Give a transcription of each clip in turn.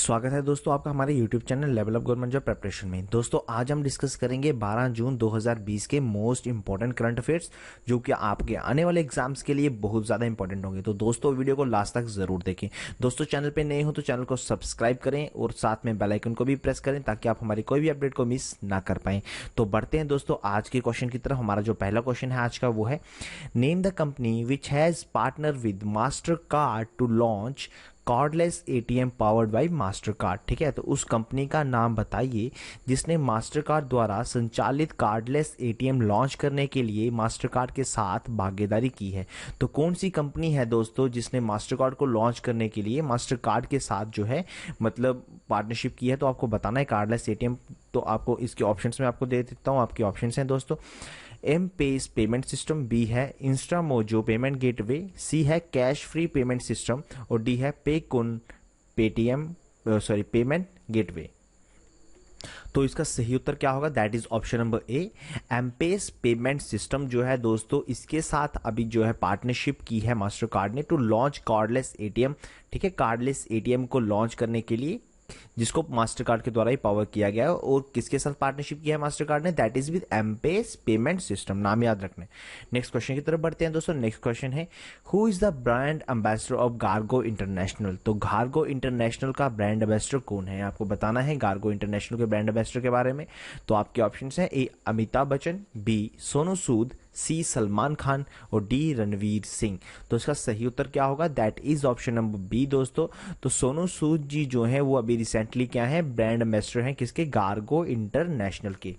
स्वागत है दोस्तों आपका हमारे YouTube channel level up government job preparation में। दोस्तों आज हम डिस्कस करेंगे 12 जून 2020 के मोस्ट इंपॉर्टेंट करंट अफेयर्स जो कि आपके आने वाले एग्जाम्स के लिए बहुत ज़्यादा इंपॉर्टेंट होंगे। तो दोस्तों वीडियो को लास्ट तक ज़रूर देखें। दोस्तों चैनल पे नए हो तो चैनल को सब्सक्राइब करें और साथ में बेल आइकन को भी प्रेस करें ताकि आप हमारी कोई भी अपडेट को मिस ना कर पाएं। तो बढ़ते हैं दोस्तों आज के क्वेश्चन की तरफ। हमारा जो पहला क्वेश्चन है आज का वो है, name the company which has partner with Mastercard to launch cardless ATM powered by Mastercard. ठीक है, तो उस कंपनी का नाम बताइए जिसने मास्टर कार्ड द्वारा संचालित कार्डलेस एटीएम लॉन्च करने के लिए मास्टर कार्ड के साथ भागीदारी की है। तो कौन सी कंपनी है दोस्तों जिसने मास्टर कार्ड को लॉन्च करने के लिए मास्टर कार्ड के साथ जो है मतलब पार्टनरशिप की है। तो आपको बताना है कार्डलेस एटीएम। तो आपको इसके ऑप्शंस में आपको दे देता हूँ। आपके ऑप्शंस हैं दोस्तों, M Pesa payment system, B है इंस्टामोजो पेमेंट गेटवे, सी है कैश फ्री पेमेंट सिस्टम और डी है पेकुन पेमेंट गेटवे। तो इसका सही उत्तर क्या होगा? That is option number A, M-Pesa payment system जो है दोस्तों इसके साथ अभी जो है पार्टनरशिप की है मास्टर कार्ड ने टू लॉन्च कार्डलेस एटीएम। ठीक है, कार्डलेस एटीएम को लॉन्च करने के लिए जिसको मास्टर कार्ड के द्वारा ही पावर किया गया है। और किसके साथ पार्टनरशिप किया है मास्टर कार्ड ने? That is with M-Pesa payment system. नाम याद रखना। नेक्स्ट क्वेश्चन की तरफ बढ़ते हैं दोस्तों। नेक्स्ट क्वेश्चन है, who is the brand ambassador of Gargo international. तो गार्गो इंटरनेशनल का ब्रांड एम्बेसडर कौन है? आपको बताना है गार्गो इंटरनेशनल के ब्रांड एम्बेसडर के बारे में। तो आपके ऑप्शन है A Amitabh Bachchan, B Sonu Sood, C Salman Khan और डी रणवीर सिंह। तो इसका सही उत्तर क्या होगा? That is option number B दोस्तों। तो सोनू सूद जी जो है वो अभी रिसेंटली क्या है, ब्रांड एम्बेसडर हैं किसके? गार्गो इंटरनेशनल के।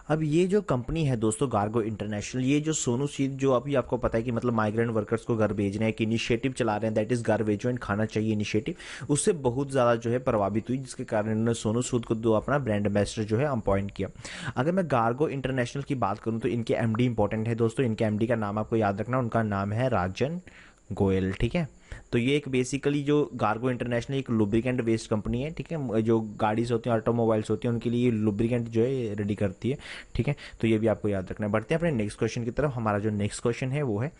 अब ये जो कंपनी है दोस्तों गार्गो इंटरनेशनल, ये जो सोनू सूद जो अभी आपको पता है कि मतलब माइग्रेंट वर्कर्स को घर भेज रहे हैं, कि इनिशिएटिव चला रहे हैं, दैट इज घर भेजो एंड खाना चाहिए इनिशिएटिव, उससे बहुत ज़्यादा जो है प्रभावित हुई, जिसके कारण उन्होंने सोनू सूद को दो अपना ब्रांड एम्बेसडर जो है अपॉइंट किया। अगर मैं गार्गो इंटरनेशनल की बात करूँ तो इनके एमडी इंपॉर्टेंट है दोस्तों। इनके एमडी का नाम आपको याद रखना, उनका नाम है राजन गोयल। ठीक है, तो ये एक बेसिकली जो गार्गो इंटरनेशनल एक लुब्रिकेंट वेस्ट कंपनी है। ठीक है, जो गाड़ीज होती हैं, ऑटोमोबाइल्स होती हैं, उनके लिए लुब्रिकेंट जो है रेडी करती है। ठीक है, तो ये भी आपको याद रखना है। बढ़ते हैं अपने नेक्स्ट क्वेश्चन की तरफ। हमारा जो नेक्स्ट क्वेश्चन है वो है,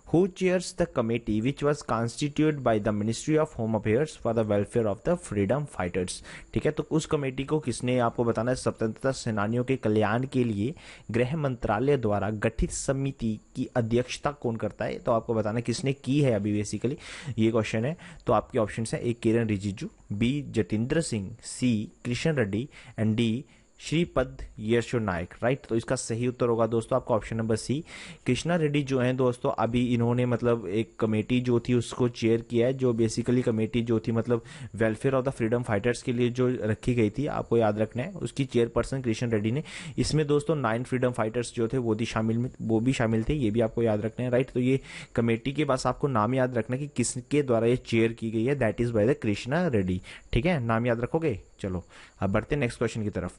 Who chairs the committee which was constituted by the Ministry of Home Affairs for the welfare of the freedom fighters। ठीक है, तो उस कमेटी को किसने, आपको बताना है, स्वतंत्रता सेनानियों के कल्याण के लिए गृह मंत्रालय द्वारा गठित समिति की अध्यक्षता कौन करता है? तो आपको बताना किसने की है अभी बेसिकली ये क्वेश्चन है। तो आपके ऑप्शन है A Kiren Rijiju, B Jitendra Singh, C Krishna Reddy and D Shripad Yesso Naik. Right, तो इसका सही उत्तर होगा दोस्तों आपका option number C, Krishna Reddy जो हैं दोस्तों अभी इन्होंने मतलब एक कमेटी जो थी उसको चेयर किया है, जो बेसिकली कमेटी जो थी मतलब welfare of the freedom fighters के लिए जो रखी गई थी, आपको याद रखना है, उसकी चेयरपर्सन कृष्ण रेड्डी ने। इसमें दोस्तों 9 फ्रीडम फाइटर्स जो थे वो भी शामिल थे, ये भी आपको याद रखना है। राइट, तो ये कमेटी के बस आपको नाम याद रखना कि किसके द्वारा ये चेयर की गई है, that is by the Krishna Reddy. ठीक है, नाम याद रखोगे। चलो अब बढ़ते हैं नेक्स्ट क्वेश्चन की तरफ।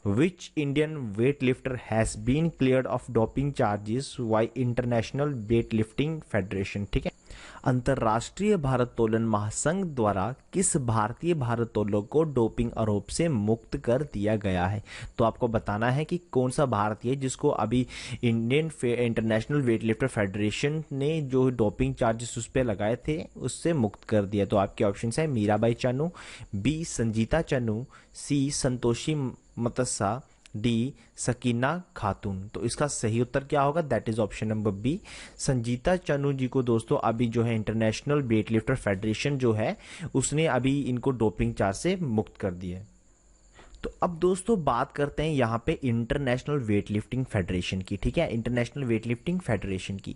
Which Indian weightlifter has been cleared of doping charges by International Weightlifting Federation। ठीक है, अंतर्राष्ट्रीय भारोत्तोलन महासंघ द्वारा किस भारतीय भारोत्तोलक को डोपिंग आरोप से मुक्त कर दिया गया है? तो आपको बताना है कि कौन सा भारतीय जिसको अभी इंडियन इंटरनेशनल वेटलिफ्टर फेडरेशन ने जो डोपिंग चार्जेस उस पर लगाए थे उससे मुक्त कर दिया। तो आपके ऑप्शन है Mirabai Chanu, B Sanjita Chanu, C Santoshi Matsa, D Sakina Khatun. तो इसका सही उत्तर क्या होगा? That is option number B, Sanjita Chanu ji को दोस्तों अभी जो है इंटरनेशनल वेटलिफ्टर फेडरेशन जो है उसने अभी इनको डोपिंग चार्ज से मुक्त कर दिया है। तो अब दोस्तों बात करते हैं यहाँ पे इंटरनेशनल वेटलिफ्टिंग फेडरेशन की। ठीक है, इंटरनेशनल वेटलिफ्टिंग फेडरेशन की।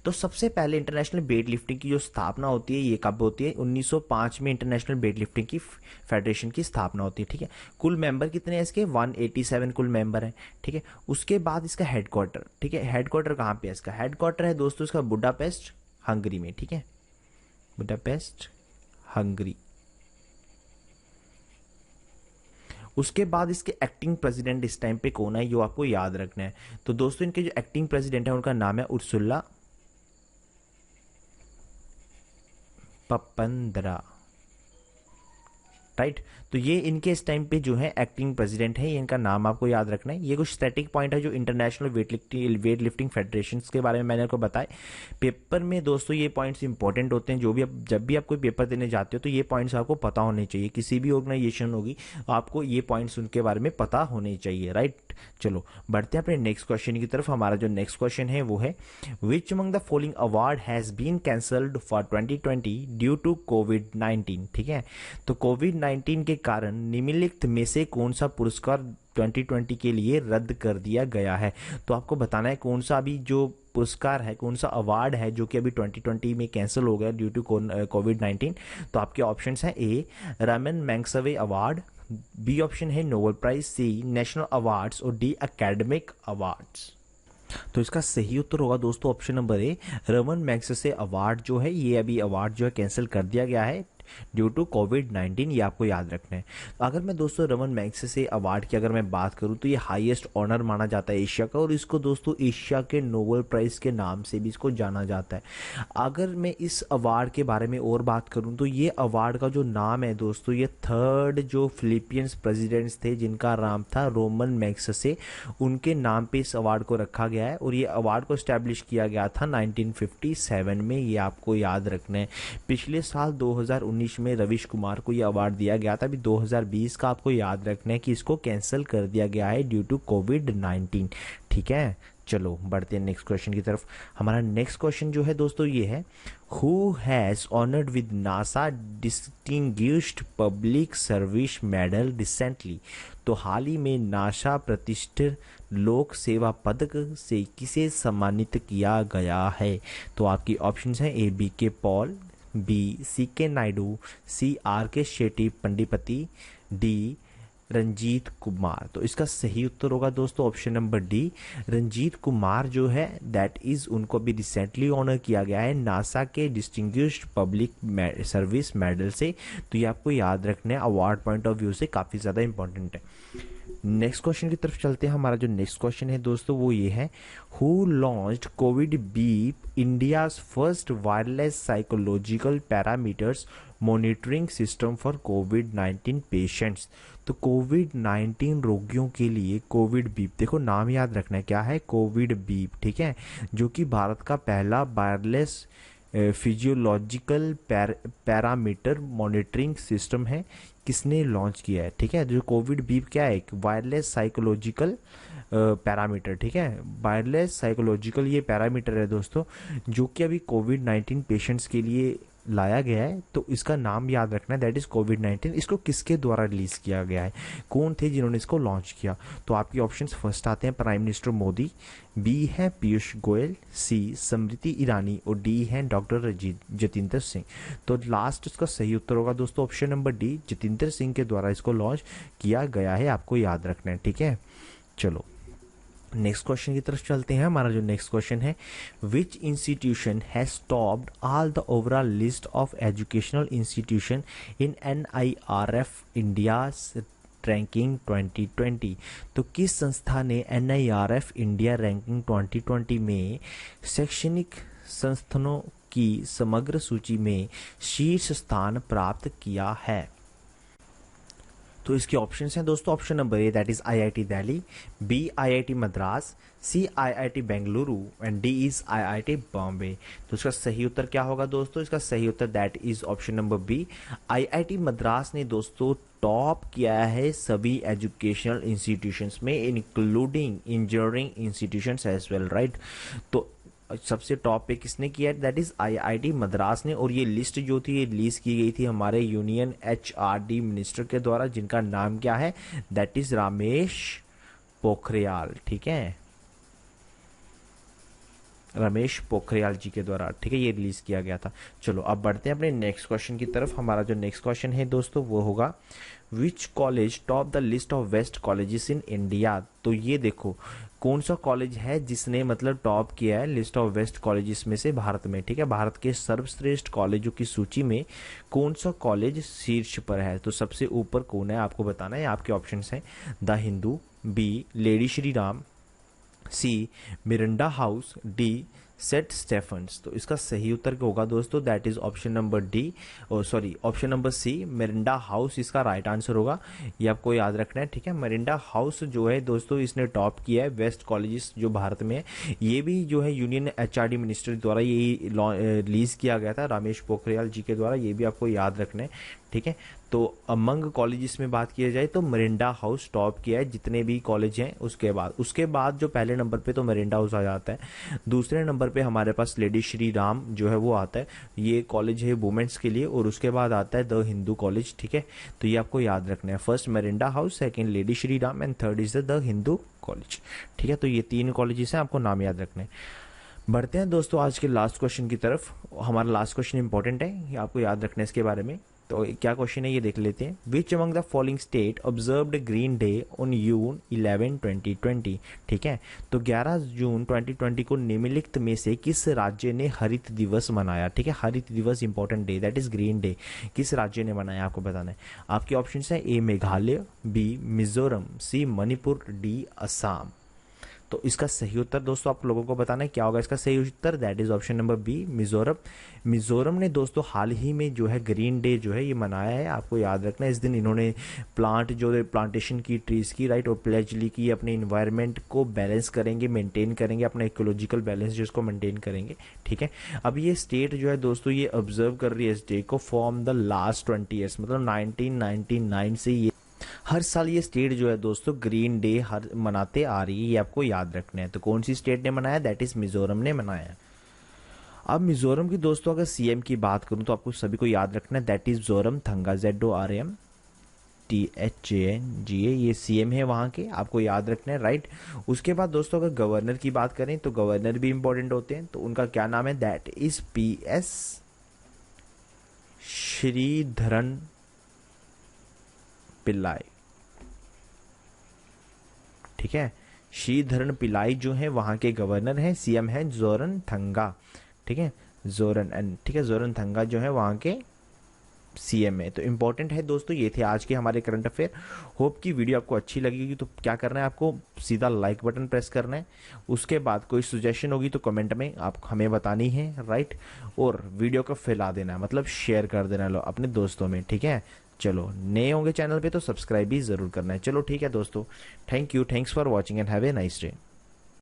तो सबसे पहले इंटरनेशनल वेटलिफ्टिंग की जो स्थापना होती है ये कब होती है? 1905 में इंटरनेशनल वेटलिफ्टिंग की फेडरेशन की स्थापना होती है। ठीक है, कुल मेंबर कितने हैं इसके? 187 कुल मेंबर हैं। ठीक है, उसके बाद इसका हेडक्वार्टर, ठीक है, हेडक्वार्टर कहाँ पे है इसका? हेडक्वार्टर है दोस्तों इसका बुडापेस्ट हंगरी में। ठीक है, बुडापेस्ट हंगरी। उसके बाद इसके एक्टिंग प्रेसिडेंट इस टाइम पे कौन है, ये आपको याद रखना है। तो दोस्तों इनके जो एक्टिंग प्रेसिडेंट है उनका नाम है उर्सुला पपंद्रा। राइट। तो ये इनके इस टाइम पे जो है एक्टिंग प्रेसिडेंट है, ये इनका नाम आपको याद रखना है। ये कुछ स्टैटिक पॉइंट है जो इंटरनेशनल वेट लिफ्टिंग फेडरेशन के बारे में मैंने आपको बताया। पेपर में दोस्तों ये पॉइंट्स इंपॉर्टेंट होते हैं, जो भी आप जब भी आप कोई पेपर देने जाते हो तो ये पॉइंट्स आपको पता होने चाहिए। किसी भी ऑर्गेनाइजेशन होगी आपको ये पॉइंट्स उनके बारे में पता होने चाहिए, राइट। चलो बढ़ते हैं अपने नेक्स्ट क्वेश्चन की तरफ। हमारा जो नेक्स्ट क्वेश्चन है वो है which among the following award has been cancelled for 2020 due to COVID. ठीक है, तो कोविड-19 के कारण निम्नलिखित में से कौन सा पुरस्कार 2020 के लिए रद्द कर दिया गया है। तो आपको बताना है कौन सा अभी जो पुरस्कार है, कौन सा अवार्ड है जो कि अभी 2020 में कैंसिल हो गया ड्यू टू कोविड-19। तो आपके ऑप्शंस हैं A Raman Magsaysay award, B option है Nobel prize, C national awards और डी एकेडमिक अवार्ड्स। तो इसका सही उत्तर होगा दोस्तों option number A Raman Magsaysay award जो है ये अभी अवार्ड जो है कैंसिल कर दिया गया है ड्यू टू कोविड-19, ये आपको याद रखना है। अगर मैं दोस्तों रमन मैग्सेसे अवार्ड की अगर मैं बात करूं तो ये हाईएस्ट ऑनर माना जाता है एशिया का, और इसको दोस्तों एशिया के नोबेल प्राइज के नाम से भी इसको जाना जाता है। अगर मैं इस अवार्ड के बारे में और बात करूं तो ये अवार्ड का जो नाम है दोस्तों, ये थर्ड जो फिलीपींस प्रेसिडेंट्स थे जिनका नाम था रमन मैग्सेसे, उनके नाम पे इस अवार्ड को रखा गया है। और ये अवार्ड को स्टैब्लिश किया गया था 1957 में, ये आपको याद रखना है। पिछले साल 2019 में रविश कुमार को यह अवार्ड दिया गया था। अभी 2020 का आपको याद रखना है कि इसको कैंसिल कर दिया गया है ड्यू टू कोविड-19। ठीक है, चलो बढ़ते हैं नेक्स्ट क्वेश्चन की तरफ। हमारा नेक्स्ट क्वेश्चन जो है दोस्तों ये है who has honoured with NASA distinguished public service medal recently. तो हाल ही में नासा प्रतिष्ठित लोक सेवा पदक से किसे सम्मानित किया गया है। तो आपकी ऑप्शंस हैं A B K Paul, B C K Naidu, C R K Shetty Pandipati, D Ranjit Kumar. तो इसका सही उत्तर होगा दोस्तों option number D Ranjit Kumar जो है दैट इज उनको भी रिसेंटली ऑनर किया गया है नासा के डिस्टिंग्विश्ड पब्लिक सर्विस मेडल से। तो ये आपको याद रखना है, अवार्ड पॉइंट ऑफ व्यू से काफ़ी ज़्यादा इंपॉर्टेंट है। नेक्स्ट क्वेश्चन की तरफ चलते हैं। हमारा जो नेक्स्ट क्वेश्चन है दोस्तों वो ये है who launched Covid beep India's first wireless psychological parameters monitoring system for covid patients. तो कोविड-19 रोगियों के लिए कोविड बीप, देखो नाम याद रखना है क्या है, कोविड बीप। ठीक है, जो कि भारत का पहला wireless physiological parameter monitoring system है। किसने लॉन्च किया है? ठीक है, जो कोविड बीप क्या है, एक वायरलेस साइकोलॉजिकल पैरामीटर। ठीक है, वायरलेस साइकोलॉजिकल ये पैरामीटर है दोस्तों, जो कि अभी कोविड-19 पेशेंट्स के लिए लाया गया है। तो इसका नाम याद रखना है, दैट इज कोविड-19। इसको किसके द्वारा रिलीज किया गया है, कौन थे जिन्होंने इसको लॉन्च किया? तो आपकी ऑप्शंस फर्स्ट आते हैं प्राइम मिनिस्टर मोदी, बी है पीयूष गोयल, सी स्मृति ईरानी और डी है डॉक्टर जतिंदर सिंह। तो लास्ट इसका सही उत्तर होगा दोस्तों option number D, Jatinder Singh के द्वारा इसको लॉन्च किया गया है, आपको याद रखना है। ठीक है, चलो नेक्स्ट क्वेश्चन की तरफ चलते हैं। हमारा जो नेक्स्ट क्वेश्चन है विच institution has topped all the overall list of educational institution in NIRF India ranking 2020। तो किस संस्था ने NIRF इंडिया रैंकिंग 2020 में शैक्षणिक संस्थानों की समग्र सूची में शीर्ष स्थान प्राप्त किया है? तो इसके ऑप्शंस हैं दोस्तों, option number A that is IIT Delhi, B IIT Madras, C IIT Bengaluru and D is IIT Bombay. तो इसका सही उत्तर क्या होगा दोस्तों? इसका सही उत्तर that is option number B, IIT Madras ने दोस्तों टॉप किया है सभी एजुकेशनल इंस्टीट्यूशंस में, including engineering institutions as well, right. तो सबसे टॉप पे किसने किया है? दैट इज IIT मद्रास ने। और ये लिस्ट जो थी ये रिलीज की गई थी हमारे यूनियन HRD मिनिस्टर के द्वारा, जिनका नाम क्या है? That is Ramesh Pokhriyal. ठीक है, रमेश पोखरियाल जी के द्वारा, ठीक है, ये रिलीज किया गया था। चलो अब बढ़ते हैं अपने नेक्स्ट क्वेश्चन की तरफ। हमारा जो नेक्स्ट क्वेश्चन है दोस्तों वो होगा which college top the list of best colleges in India. तो ये देखो कौन सा कॉलेज है जिसने मतलब टॉप किया है लिस्ट ऑफ बेस्ट कॉलेजेस में से भारत में। ठीक है, भारत के सर्वश्रेष्ठ कॉलेजों की सूची में कौन सा कॉलेज शीर्ष पर है? तो सबसे ऊपर कौन है आपको बताना है। आपके ऑप्शंस हैं the Hindu, B lady Shri Ram, C Miranda house, D saint Stephen's. तो इसका सही उत्तर क्या होगा दोस्तों, that is option number D, और sorry option number C, Miranda house इसका राइट आंसर होगा। ये आपको याद रखना है, ठीक है। मेरिंडा हाउस जो है दोस्तों इसने टॉप किया है वेस्ट कॉलेजेस जो भारत में है। ये भी जो है यूनियन एचआरडी मिनिस्टर द्वारा ये रिलीज किया गया था रामेश पोखरियाल जी के द्वारा, ये भी आपको याद रखना है, ठीक है। तो अमंग कॉलेजेस में बात किया जाए तो मेरिंडा हाउस टॉप किया है जितने भी कॉलेज हैं। उसके बाद जो पहले नंबर पे तो मेरिंडा हाउस आ जाता है। दूसरे नंबर पे हमारे पास लेडी श्री राम जो है वो आता है, ये कॉलेज है वुमेन्स के लिए। और उसके बाद आता है द हिंदू कॉलेज, ठीक है। तो ये आपको याद रखना है, first Mirinda house, second lady Shri Ram and third is the Hindu college, ठीक है। तो ये 3 कॉलेजेस हैं, आपको नाम याद रखने हैं। बढ़ते हैं दोस्तों आज के लास्ट क्वेश्चन की तरफ। हमारा लास्ट क्वेश्चन इंपॉर्टेंट है, ये आपको याद रखना है इसके बारे में। तो क्या क्वेश्चन है ये देख लेते हैं। विच among the following state observed green day on June 11, 2020, ठीक है। तो 11 जून 2020 को निम्नलिखित में से किस राज्य ने हरित दिवस मनाया, ठीक है। हरित दिवस important day, that is green day, किस राज्य ने मनाया आपको बताना है। आपके ऑप्शन है ए मेघालय, बी मिजोरम, सी मणिपुर, डी असम। तो इसका सही उत्तर दोस्तों आप लोगों को बताना है क्या होगा इसका सही उत्तर, that is option number B Mizoram. Mizoram ने दोस्तों हाल ही में जो है ग्रीन डे जो है ये मनाया है, आपको याद रखना है। इस दिन इन्होंने प्लांटेशन की ट्रीज की, राइट, और प्लेज ली कि अपने इन्वायरमेंट को बैलेंस करेंगे, मेंटेन करेंगे, अपना इकोलॉजिकल बैलेंस जिसको मेंटेन करेंगे, ठीक है। अब ये स्टेट जो है दोस्तों ये ऑब्जर्व कर रही है इस डे को फॉर्म द लास्ट 20 ईयर्स, मतलब 1999 से ये हर साल ये स्टेट जो है दोस्तों ग्रीन डे हर मनाते आ रही है, ये आपको याद रखना है। तो कौन सी स्टेट ने मनाया, दैट इज मिजोरम ने मनाया। अब मिजोरम की दोस्तों अगर सीएम की बात करूं तो आपको सभी को याद रखना है, दैट इज जोरमथंगा, ZORMTHANGA, ये सीएम है वहां के, आपको याद रखना है, राइट। उसके बाद दोस्तों अगर गवर्नर की बात करें तो गवर्नर भी इंपॉर्टेंट होते हैं। तो उनका क्या नाम है, that is PS Sreedharan Pillai, ठीक है। श्रीधरन पिल्लाई जो है वहां के गवर्नर हैं। सीएम है जोरनथंगा, ठीक है, ठीक है, जोरनथंगा जो है वहां के सीएम है। तो इंपॉर्टेंट है दोस्तों, ये थे आज के हमारे करंट अफेयर। होप की वीडियो आपको अच्छी लगेगी। तो क्या करना है, आपको सीधा लाइक बटन प्रेस करना है। उसके बाद कोई सजेशन होगी तो कमेंट में आप हमें बतानी है, राइट। और वीडियो को फैला देना है, मतलब शेयर कर देना लो अपने दोस्तों में, ठीक है। चलो नए होंगे चैनल पे तो सब्सक्राइब भी जरूर करना है। चलो ठीक है दोस्तों, thank you, thanks for watching and have a nice day.